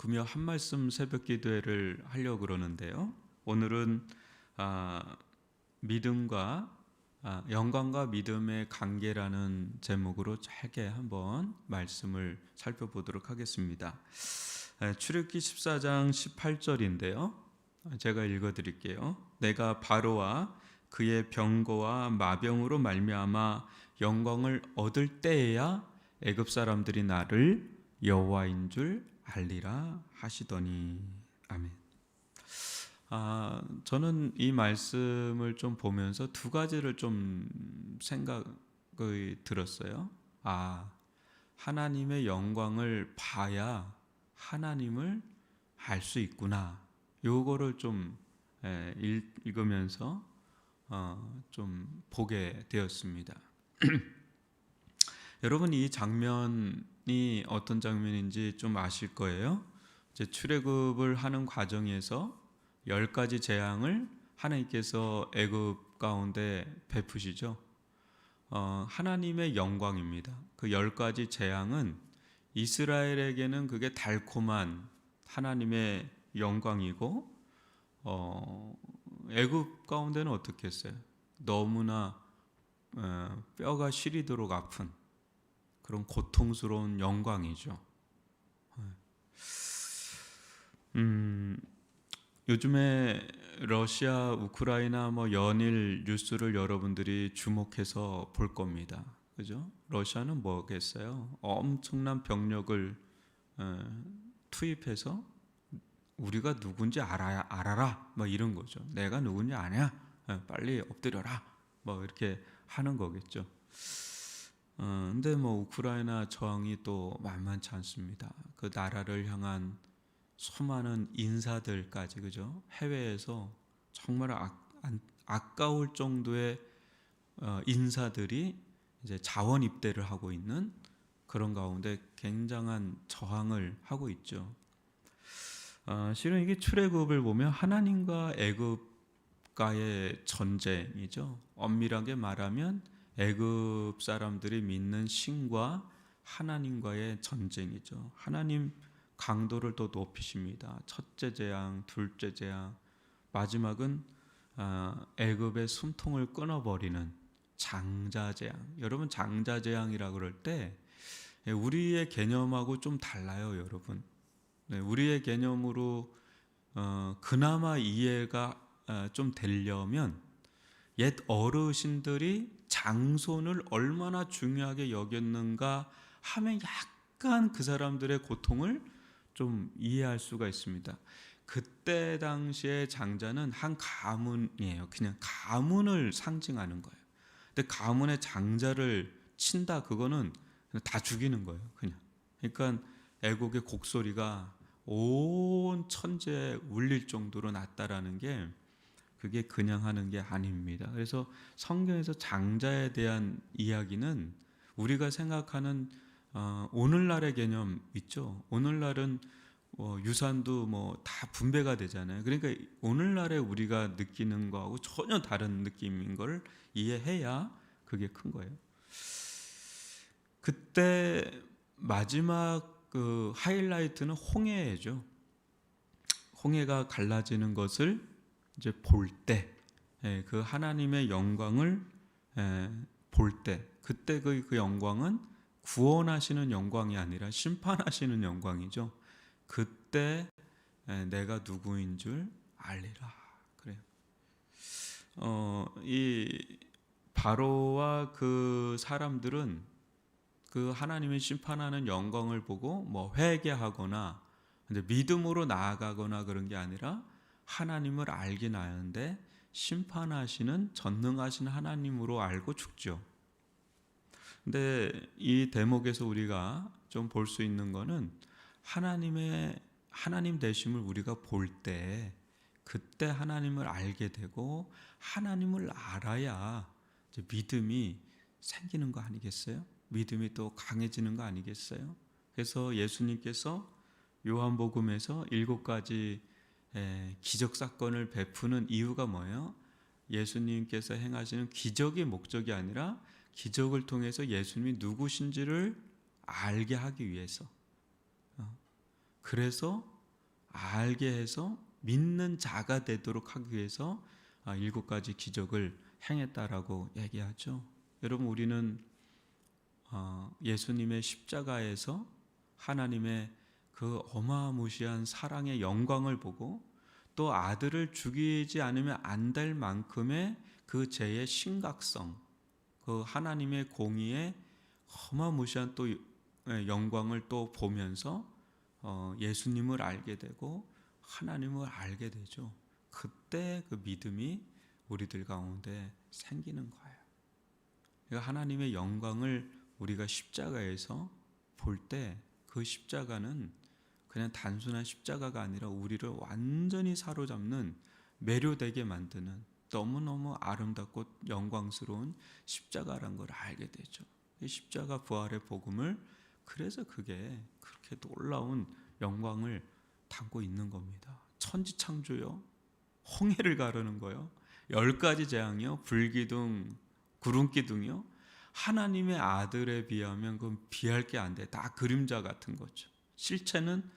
금요 한 말씀 새벽 기도회를 하려고 그러는데요. 오늘은 믿음과 영광과 믿음의 관계라는 제목으로 짧게 한번 말씀을 살펴보도록 하겠습니다. 출애굽기 14장 18절인데요. 제가 읽어드릴게요. 내가 바로와 그의 병거와 마병으로 말미암아 영광을 얻을 때에야 애굽 사람들이 나를 여호와인 줄 알리라 하시더니. 아멘. 저는 이 말씀을 좀 보면서 두 가지를 좀 생각이 들었어요. 하나님의 영광을 봐야 하나님을 알 수 있구나. 요거를 좀 읽으면서 좀 보게 되었습니다. 여러분, 이 장면이 어떤 장면인지 좀 아실 거예요. 이제 출애굽을 하는 과정에서 10가지 재앙을 하나님께서 애굽 가운데 베푸시죠. 하나님의 영광입니다. 그 10가지 재앙은 이스라엘에게는 그게 달콤한 하나님의 영광이고, 애굽 가운데는 어떻게 했어요? 너무나 뼈가 시리도록 아픈 그런 고통스러운 영광이죠. 요즘에 러시아, 우크라이나 연일 뉴스를 여러분들이 주목해서 볼 겁니다. 그죠? 러시아는 뭐겠어요? 엄청난 병력을 투입해서 우리가 누군지 알아라, 이런 거죠. 내가 누군지 아냐? 빨리 엎드려라, 이렇게 하는 거겠죠. 근데 우크라이나 저항이 또 만만치 않습니다. 그 나라를 향한 수많은 인사들까지, 그죠? 해외에서 정말 아까울 정도의 인사들이 이제 자원 입대를 하고 있는 그런 가운데 굉장한 저항을 하고 있죠. 실은 이게 출애굽을 보면 하나님과 애굽과의 전쟁이죠. 엄밀하게 말하면 애굽 사람들이 믿는 신과 하나님과의 전쟁이죠. 하나님 강도를 더 높이십니다. 첫째 재앙, 둘째 재앙, 마지막은 애굽의 숨통을 끊어버리는 장자 재앙. 여러분, 장자 재앙이라고 그럴 때 우리의 개념하고 좀 달라요, 여러분. 우리의 개념으로 그나마 이해가 좀 되려면 옛 어르신들이 장손을 얼마나 중요하게 여겼는가 하면 약간 그 사람들의 고통을 좀 이해할 수가 있습니다. 그때 당시에 장자는 한 가문이에요. 그냥 가문을 상징하는 거예요. 근데 가문의 장자를 친다, 그거는 다 죽이는 거예요. 그냥. 그러니까 애곡의 곡소리가 온 천지에 울릴 정도로 났다라는 게 그게 그냥 하는 게 아닙니다. 그래서 성경에서 장자에 대한 이야기는 우리가 생각하는 오늘날의 개념 있죠. 오늘날은 유산도 다 분배가 되잖아요. 그러니까 오늘날에 우리가 느끼는 거하고 전혀 다른 느낌인 걸 이해해야 그게 큰 거예요. 그때 마지막 그 하이라이트는 홍해죠. 홍해가 갈라지는 것을 이제 볼 때, 그 하나님의 영광을 볼 때, 그때 그 영광은 구원하시는 영광이 아니라 심판하시는 영광이죠. 그때 내가 누구인 줄 알리라. 그래요. 이 바로와 그 사람들은 그 하나님의 심판하는 영광을 보고 회개하거나 믿음으로 나아가거나 그런 게 아니라 하나님을 알긴 아는데 심판하시는 전능하신 하나님으로 알고 죽죠. 근데 이 대목에서 우리가 좀 볼 수 있는 거는 하나님 되심을 우리가 볼 때 그때 하나님을 알게 되고 하나님을 알아야 이제 믿음이 생기는 거 아니겠어요? 믿음이 또 강해지는 거 아니겠어요? 그래서 예수님께서 요한복음에서 7가지 기적 사건을 베푸는 이유가 뭐예요? 예수님께서 행하시는 기적이 목적이 아니라 기적을 통해서 예수님이 누구신지를 알게 하기 위해서. 그래서 알게 해서 믿는 자가 되도록 하기 위해서 7가지 기적을 행했다라고 얘기하죠. 여러분, 우리는 예수님의 십자가에서 하나님의 그 어마무시한 사랑의 영광을 보고 또 아들을 죽이지 않으면 안 될 만큼의 그 죄의 심각성, 그 하나님의 공의의 어마무시한 또 영광을 또 보면서 예수님을 알게 되고 하나님을 알게 되죠. 그때 그 믿음이 우리들 가운데 생기는 거예요. 그러니까 하나님의 영광을 우리가 십자가에서 볼 때 그 십자가는 그냥 단순한 십자가가 아니라 우리를 완전히 사로잡는, 매료되게 만드는 너무너무 아름답고 영광스러운 십자가란 걸 알게 되죠. 이 십자가 부활의 복음을, 그래서 그게 그렇게 놀라운 영광을 담고 있는 겁니다. 천지창조요, 홍해를 가르는 거요, 10가지 재앙이요, 불기둥, 구름기둥이요, 하나님의 아들에 비하면 그건 비할 게 안 돼. 다 그림자 같은 거죠. 실체는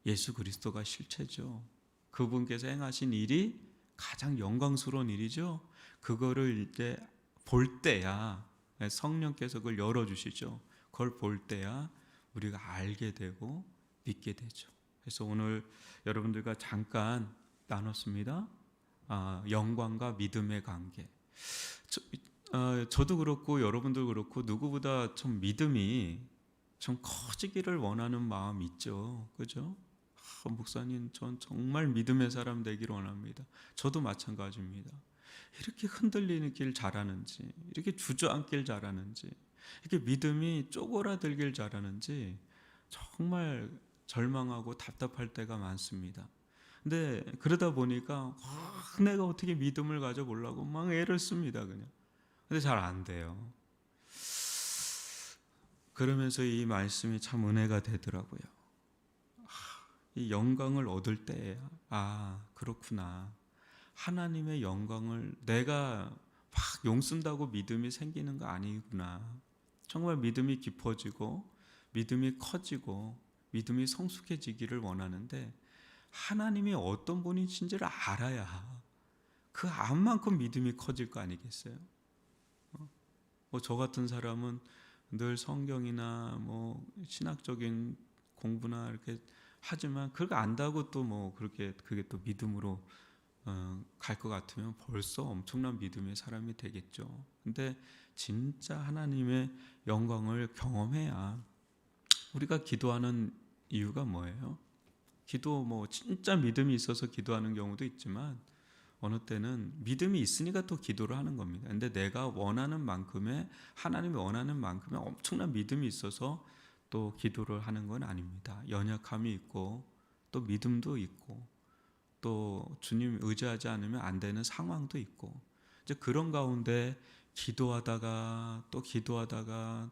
예수 그리스도가 실체죠. 그분께서 행하신 일이 가장 영광스러운 일이죠. 그거를 이제 볼 때야 성령께서 그걸 열어주시죠. 그걸 볼 때야 우리가 알게 되고 믿게 되죠. 그래서 오늘 여러분들과 잠깐 나눴습니다. 영광과 믿음의 관계. 저도 그렇고 여러분도 그렇고 누구보다 좀 믿음이 좀 커지기를 원하는 마음이 있죠. 그죠? 목사님, 전 정말 믿음의 사람 되기를 원합니다. 저도 마찬가지입니다. 이렇게 흔들리길 잘하는지, 이렇게 주저앉길 잘하는지, 이렇게 믿음이 쪼그라들길 잘하는지 정말 절망하고 답답할 때가 많습니다. 근데 그러다 보니까 내가 어떻게 믿음을 가져보려고 막 애를 씁니다, 그냥. 근데 잘 안 돼요. 그러면서 이 말씀이 참 은혜가 되더라고요. 이 영광을 얻을 때, 그렇구나. 하나님의 영광을 내가 막 용쓴다고 믿음이 생기는 거 아니구나. 정말 믿음이 깊어지고 믿음이 커지고 믿음이 성숙해지기를 원하는데, 하나님이 어떤 분이신지를 알아야 그 암만큼 믿음이 커질 거 아니겠어요? 저 같은 사람은 늘 성경이나 신학적인 공부나 이렇게 하지만 그걸 안다고 또 그렇게 그게 또 믿음으로 갈 것 같으면 벌써 엄청난 믿음의 사람이 되겠죠. 근데 진짜 하나님의 영광을 경험해야. 우리가 기도하는 이유가 뭐예요? 기도 진짜 믿음이 있어서 기도하는 경우도 있지만 어느 때는 믿음이 있으니까 또 기도를 하는 겁니다. 근데 내가 원하는 만큼의, 하나님이 원하는 만큼의 엄청난 믿음이 있어서 또 기도를 하는 건 아닙니다. 연약함이 있고 또 믿음도 있고 또 주님 의지하지 않으면 안 되는 상황도 있고, 이제 그런 가운데 기도하다가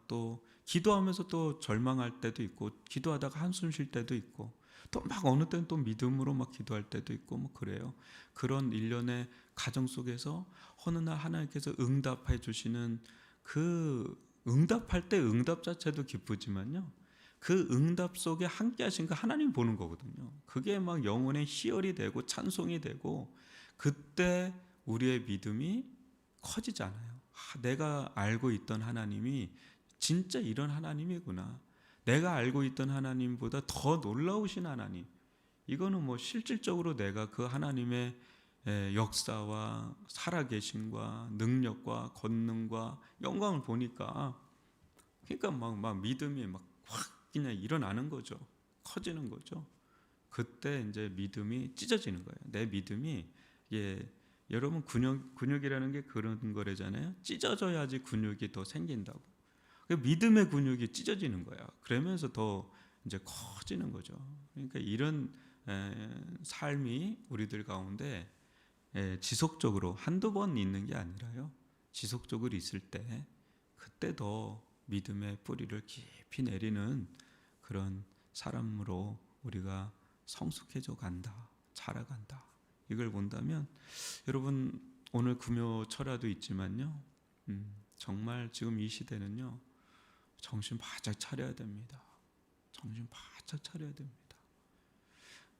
또 기도하면서 또 절망할 때도 있고, 기도하다가 한숨 쉴 때도 있고, 또 막 어느 때는 또 믿음으로 막 기도할 때도 있고 그래요. 그런 일련의 가정 속에서 어느 날 하나님께서 응답해 주시는, 그 응답할 때 응답 자체도 기쁘지만요, 그 응답 속에 함께 하신 그 하나님 보는 거거든요. 그게 막 영혼의 희열이 되고 찬송이 되고, 그때 우리의 믿음이 커지잖아요. 내가 알고 있던 하나님이 진짜 이런 하나님이구나. 내가 알고 있던 하나님보다 더 놀라우신 하나님. 이거는 실질적으로 내가 그 하나님의 역사와 살아계심과 능력과 권능과 영광을 보니까, 그러니까 막 믿음이 막 확 그냥 일어나는 거죠. 커지는 거죠. 그때 이제 믿음이 찢어지는 거예요. 내 믿음이, 여러분 근육이라는 게 그런 거래잖아요. 찢어져야지 근육이 더 생긴다고. 믿음의 근육이 찢어지는 거야. 그러면서 더 이제 커지는 거죠. 그러니까 이런 삶이 우리들 가운데 지속적으로 한두 번 있는 게 아니라요, 지속적으로 있을 때, 그때 더 믿음의 뿌리를 깊이 내리는 그런 사람으로 우리가 성숙해져 간다, 자라간다. 이걸 본다면 여러분, 오늘 금요철야도 있지만요, 정말 지금 이 시대는요, 정신 바짝 차려야 됩니다. 정신 바짝 차려야 됩니다.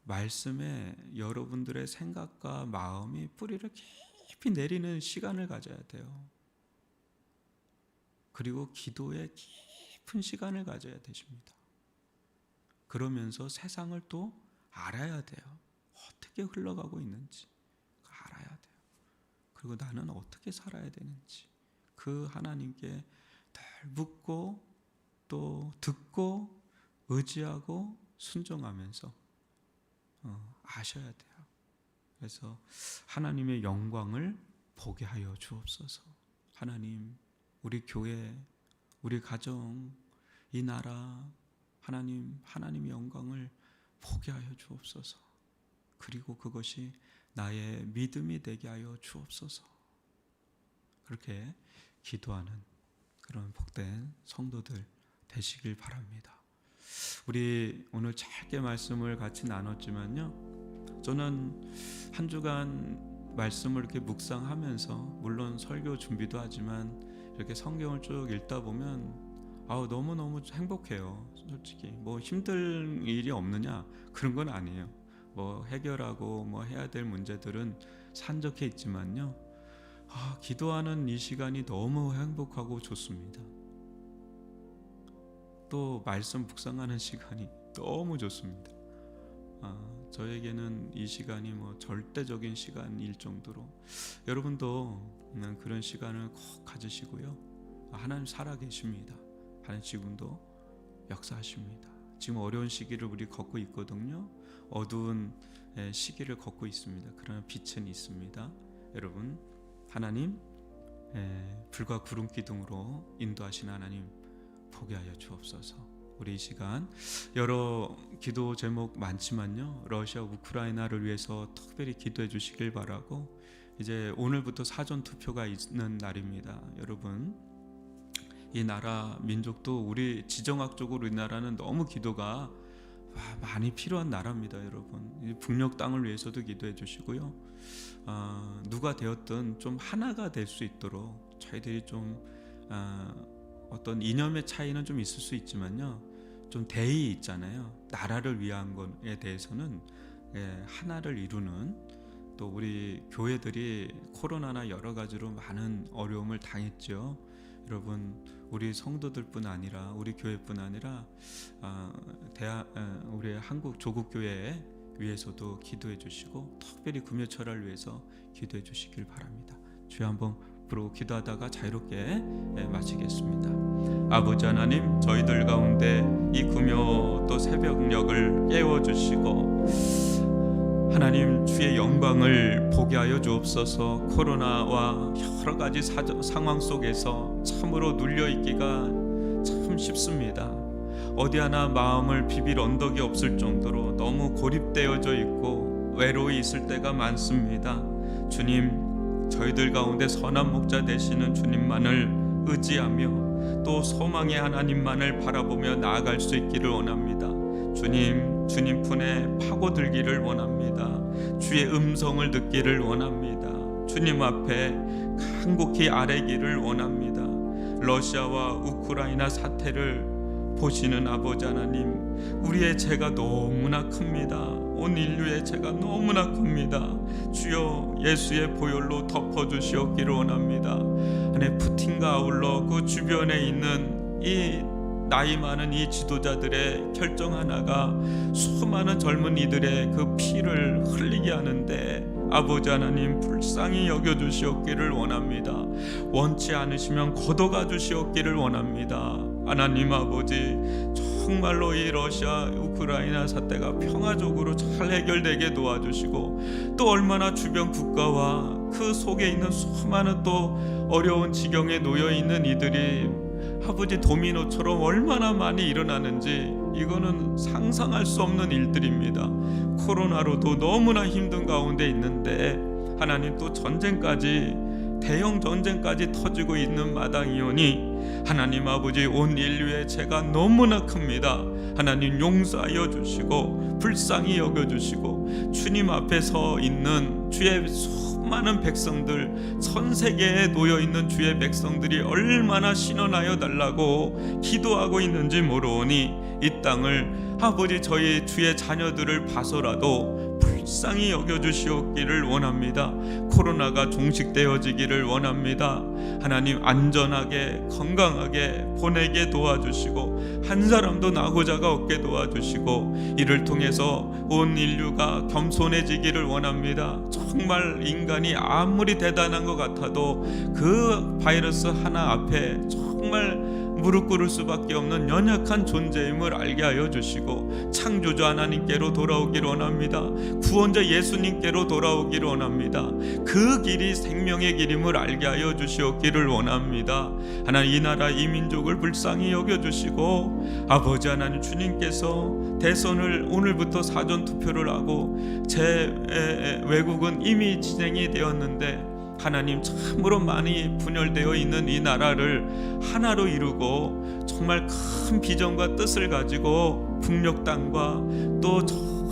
말씀에 여러분들의 생각과 마음이 뿌리를 깊이 내리는 시간을 가져야 돼요. 그리고 기도에 깊은 시간을 가져야 되십니다. 그러면서 세상을 또 알아야 돼요. 어떻게 흘러가고 있는지 알아야 돼요. 그리고 나는 어떻게 살아야 되는지 그 하나님께 늘 묻고 또 듣고 의지하고 순종하면서 아셔야 돼요. 그래서 하나님의 영광을 보게 하여 주옵소서. 하나님, 우리 교회, 우리 가정, 이 나라, 하나님의 영광을 보게 하여 주옵소서. 그리고 그것이 나의 믿음이 되게 하여 주옵소서. 그렇게 기도하는 그런 복된 성도들 되시길 바랍니다. 우리 오늘 짧게 말씀을 같이 나눴지만요, 저는 한 주간 말씀을 이렇게 묵상하면서 물론 설교 준비도 하지만 이렇게 성경을 쭉 읽다 보면 너무너무 행복해요. 솔직히 뭐 힘든 일이 없느냐 그런 건 아니에요. 뭐 해결하고 뭐 해야 될 문제들은 산적해 있지만요, 기도하는 이 시간이 너무 행복하고 좋습니다. 또 말씀 묵상하는 시간이 너무 좋습니다. 저에게는 이 시간이 뭐 절대적인 시간일 정도로 여러분도 그런 시간을 꼭 가지시고요. 하나님 살아계십니다. 하나님 지금도 역사하십니다. 지금 어려운 시기를 우리 걷고 있거든요. 어두운 시기를 걷고 있습니다. 그러나 빛은 있습니다. 여러분, 하나님 불과 구름 기둥으로 인도하신 하나님 보게 하여 주옵소서. 우리 이 시간 여러 기도 제목 많지만요, 러시아 우크라이나를 위해서 특별히 기도해 주시길 바라고, 이제 오늘부터 사전 투표가 있는 날입니다. 여러분, 이 나라 민족도 우리 지정학적으로 이 나라는 너무 기도가 많이 필요한 나라입니다. 여러분, 북녘 땅을 위해서도 기도해 주시고요. 누가 되었든 좀 하나가 될 수 있도록 저희들이 좀 어떤 이념의 차이는 좀 있을 수 있지만요, 좀 대의 있잖아요. 나라를 위한 것에 대해서는 하나를 이루는, 또 우리 교회들이 코로나나 여러 가지로 많은 어려움을 당했죠. 여러분, 우리 성도들뿐 아니라 우리 교회뿐 아니라 우리 한국 조국교회 위해서도 기도해 주시고, 특별히 금요철을 위해서 기도해 주시길 바랍니다. 주여 한번 부르고 기도하다가 자유롭게 마치겠습니다. 아버지 하나님, 저희들 가운데 이 금요 또 새벽녘을 깨워주시고 하나님 주의 영광을 보게 하여 주옵소서. 코로나와 여러 가지 상황 속에서 참으로 눌려있기가 참 쉽습니다. 어디 하나 마음을 비빌 언덕이 없을 정도로 너무 고립되어져 있고 외로이 있을 때가 많습니다. 주님, 저희들 가운데 선한 목자 되시는 주님만을 의지하며 또 소망의 하나님만을 바라보며 나아갈 수 있기를 원합니다. 주님 품에 파고들기를 원합니다. 주의 음성을 듣기를 원합니다. 주님 앞에 간곡히 아뢰기를 원합니다. 러시아와 우크라이나 사태를 보시는 아버지 하나님, 우리의 죄가 너무나 큽니다. 온 인류의 죄가 너무나 큽니다. 주여, 예수의 보혈로 덮어주시옵기를 원합니다. 하나님, 푸틴과 아울러 그 주변에 있는 이 나이 많은 이 지도자들의 결정 하나가 수많은 젊은이들의 그 피를 흘리게 하는데 아버지 하나님, 불쌍히 여겨주시옵기를 원합니다. 원치 않으시면 걷어가 주시옵기를 원합니다. 하나님 아버지, 정말로 이 러시아 우크라이나 사태가 평화적으로 잘 해결되게 도와주시고, 또 얼마나 주변 국가와 그 속에 있는 수많은 또 어려운 지경에 놓여있는 이들이 아버지 도미노처럼 얼마나 많이 일어나는지 이거는 상상할 수 없는 일들입니다. 코로나로도 너무나 힘든 가운데 있는데 하나님, 또 전쟁까지 대형 전쟁까지 터지고 있는 마당이오니 하나님 아버지, 온 인류의 죄가 너무나 큽니다. 하나님 용서하여 주시고 불쌍히 여겨주시고 주님 앞에 서 있는 주의 수많은 백성들, 전 세계에 놓여있는 주의 백성들이 얼마나 신원하여 달라고 기도하고 있는지 모르오니 이 땅을 아버지, 저희 주의 자녀들을 봐서라도 불쌍히 여겨주시옵기를 원합니다. 코로나가 종식되어지기를 원합니다. 하나님 안전하게 건강하게 보내게 도와주시고 한 사람도 나고자가 없게 도와주시고 이를 통해서 온 인류가 겸손해지기를 원합니다. 정말 인간이 아무리 대단한 것 같아도 그 바이러스 하나 앞에 정말 무릎 꿇을 수밖에 없는 연약한 존재임을 알게 하여 주시고 창조주 하나님께로 돌아오기를 원합니다. 구원자 예수님께로 돌아오기를 원합니다. 그 길이 생명의 길임을 알게 하여 주시옵기를 원합니다. 하나님, 이 나라 이 민족을 불쌍히 여겨주시고 아버지 하나님, 주님께서 대선을 오늘부터 사전투표를 하고 외국은 이미 진행이 되었는데 하나님, 참으로 많이 분열되어 있는 이 나라를 하나로 이루고 정말 큰 비전과 뜻을 가지고 북녘 땅과 또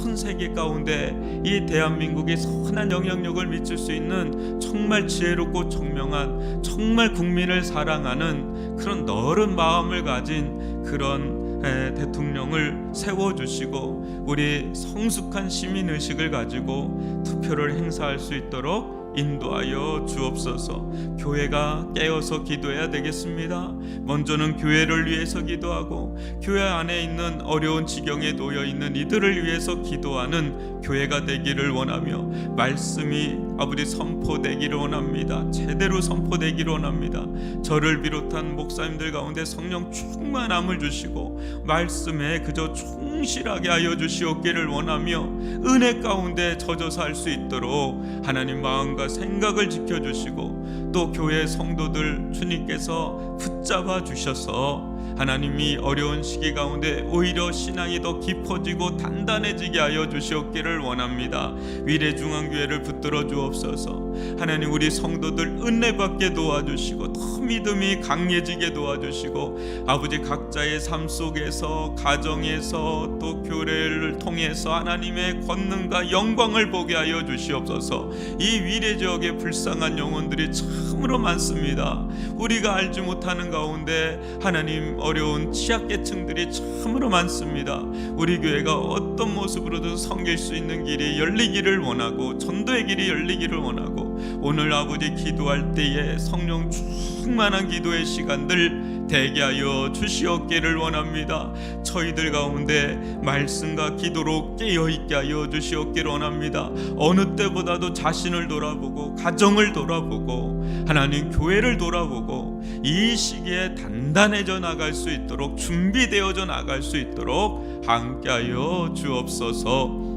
전 세계 가운데 이 대한민국이 선한 영향력을 미칠 수 있는 정말 지혜롭고 청명한, 정말 국민을 사랑하는 그런 너른 마음을 가진 그런 대통령을 세워주시고 우리 성숙한 시민의식을 가지고 투표를 행사할 수 있도록 인도하여 주옵소서. 교회가 깨어서 기도해야 되겠습니다. 먼저는 교회를 위해서 기도하고 교회 안에 있는 어려운 지경에 놓여 있는 이들을 위해서 기도하는 교회가 되기를 원하며 말씀이 아버지 선포되기를 원합니다. 제대로 선포되기를 원합니다. 저를 비롯한 목사님들 가운데 성령 충만함을 주시고 말씀에 그저 충실하게 하여 주시옵기를 원하며 은혜 가운데 젖어서 할 수 있도록 하나님 마음과 생각을 지켜주시고 또 교회 성도들 주님께서 붙잡아 주셔서 하나님이 어려운 시기 가운데 오히려 신앙이 더 깊어지고 단단해지게 하여 주시옵기를 원합니다. 위례중앙교회를 붙들어 주옵소서. 하나님, 우리 성도들 은혜받게 도와주시고 더 믿음이 강해지게 도와주시고 아버지, 각자의 삶 속에서 가정에서 또 교회를 통해서 하나님의 권능과 영광을 보게 하여 주시옵소서. 이 위례지역에 불쌍한 영혼들이 참으로 많습니다. 우리가 알지 못하는 가운데 하나님, 어려운 취약계층들이 참으로 많습니다. 우리 교회가 어떤 모습으로든 섬길 수 있는 길이 열리기를 원하고 전도의 길이 열리기를 원하고 오늘 아버지 기도할 때에 성령 충만한 기도의 시간들 되게 하여 주시옵기를 원합니다. 저희들 가운데 말씀과 기도로 깨어있게 하여 주시옵기를 원합니다. 어느 때보다도 자신을 돌아보고 가정을 돌아보고 하나님 교회를 돌아보고 이 시기에 단단해져 나갈 수 있도록 준비되어져 나갈 수 있도록 함께하여 주옵소서.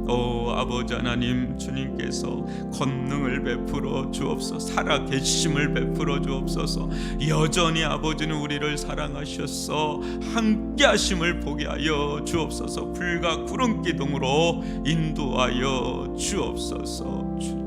아버지 하나님, 주님께서 권능을 베풀어 주옵소서. 살아계심을 베풀어 주옵소서. 여전히 아버지는 우리를 사랑하셔서 함께하심을 보게 하여 주옵소서. 불과 구름 기둥으로 인도하여 주옵소서.